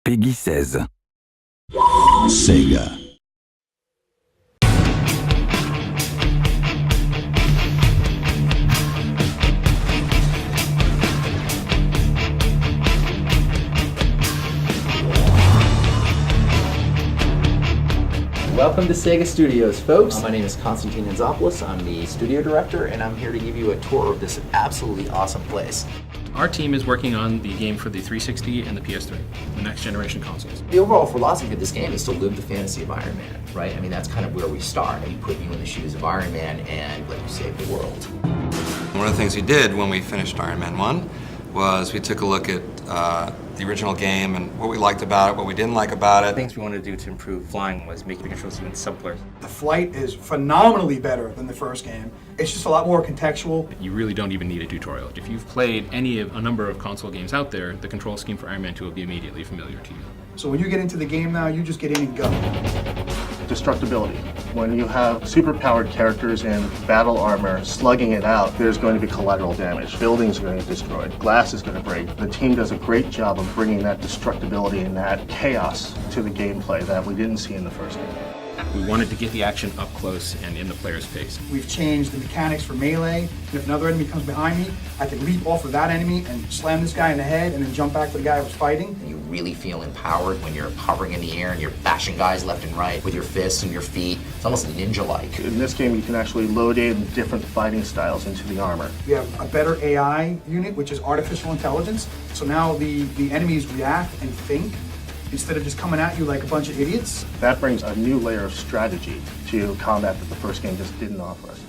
Peggy 16. Sega. Welcome to Sega Studios, folks. My name is Konstantin Anzopoulos. I'm the studio director, and I'm here to give you a tour of this absolutely awesome place. Our team is working on the game for the 360 and the PS3, the next generation consoles. The overall philosophy of this game is to live the fantasy of Iron Man, right? I mean, that's kind of where we start. We put you in the shoes of Iron Man and let you save the world. One of the things we did when we finished Iron Man 1 was we took a look at the original game and what we liked about it, what we didn't like about it. Things we wanted to do to improve flying was make the controls even simpler. The flight is phenomenally better than the first game. It's just a lot more contextual. You really don't even need a tutorial. If you've played a number of console games out there, the control scheme for Iron Man 2 will be immediately familiar to you. So when you get into the game now, you just get in and go. Destructibility. When you have superpowered characters in battle armor slugging it out, there's going to be collateral damage. Buildings are going to get destroyed. Glass is going to break. The team does a great job of bringing that destructibility and that chaos to the gameplay that we didn't see in the first game. We wanted to get the action up close and in the player's face. We've changed the mechanics for melee. And if another enemy comes behind me, I can leap off of that enemy and slam this guy in the head and then jump back to the guy I was fighting. You really feel empowered when you're hovering in the air and you're bashing guys left and right with your fists and your feet. It's almost ninja-like. In this game, you can actually load in different fighting styles into the armor. We have a better AI unit, which is artificial intelligence. So now the enemies react and think instead of just coming at you like a bunch of idiots. That brings a new layer of strategy to combat that the first game just didn't offer us.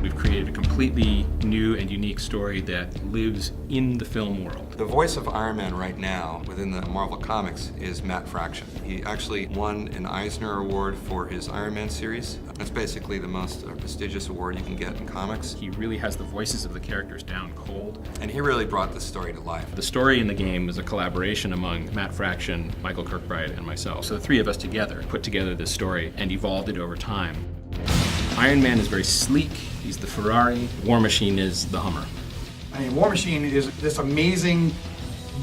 We've created a completely new and unique story that lives in the film world. The voice of Iron Man right now within the Marvel Comics is Matt Fraction. He actually won an Eisner Award for his Iron Man series. That's basically the most prestigious award you can get in comics. He really has the voices of the characters down cold. And he really brought the story to life. The story in the game is a collaboration among Matt Fraction, Michael Kirkbride, and myself. So the three of us together put together this story and evolved it over time. Iron Man is very sleek. He's the Ferrari. War Machine is the Hummer. I mean, War Machine is this amazing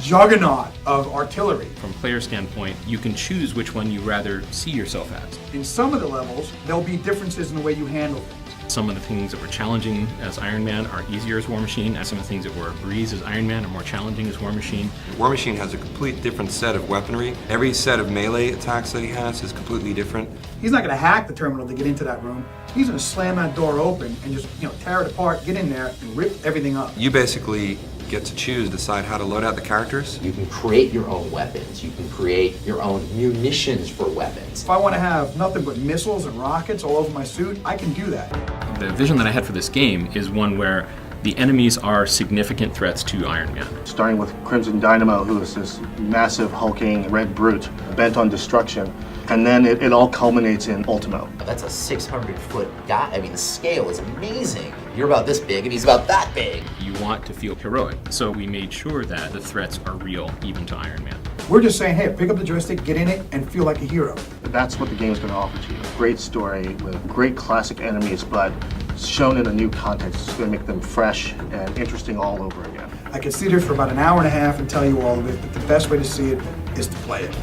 juggernaut of artillery. From a player standpoint, you can choose which one you rather see yourself as. In some of the levels, there'll be differences in the way you handle things. Some of the things that were challenging as Iron Man are easier as War Machine, and some of the things that were a breeze as Iron Man are more challenging as War Machine. War Machine has a complete different set of weaponry. Every set of melee attacks that he has is completely different. He's not going to hack the terminal to get into that room. He's going to slam that door open and just, tear it apart, get in there, and rip everything up. You basically get to choose, decide how to load out the characters. You can create your own weapons. You can create your own munitions for weapons. If I want to have nothing but missiles and rockets all over my suit, I can do that. The vision that I had for this game is one where the enemies are significant threats to Iron Man. Starting with Crimson Dynamo, who is this massive hulking red brute bent on destruction. And then it all culminates in Ultimo. That's a 600-foot guy. I mean, the scale is amazing. You're about this big and he's about that big. You want to feel heroic, so we made sure that the threats are real, even to Iron Man. We're just saying, hey, pick up the joystick, get in it, and feel like a hero. That's what the game's going to offer to you. Great story with great classic enemies, but shown in a new context. It's going to make them fresh and interesting all over again. I could sit here for about an hour and a half and tell you all of it, but the best way to see it is to play it.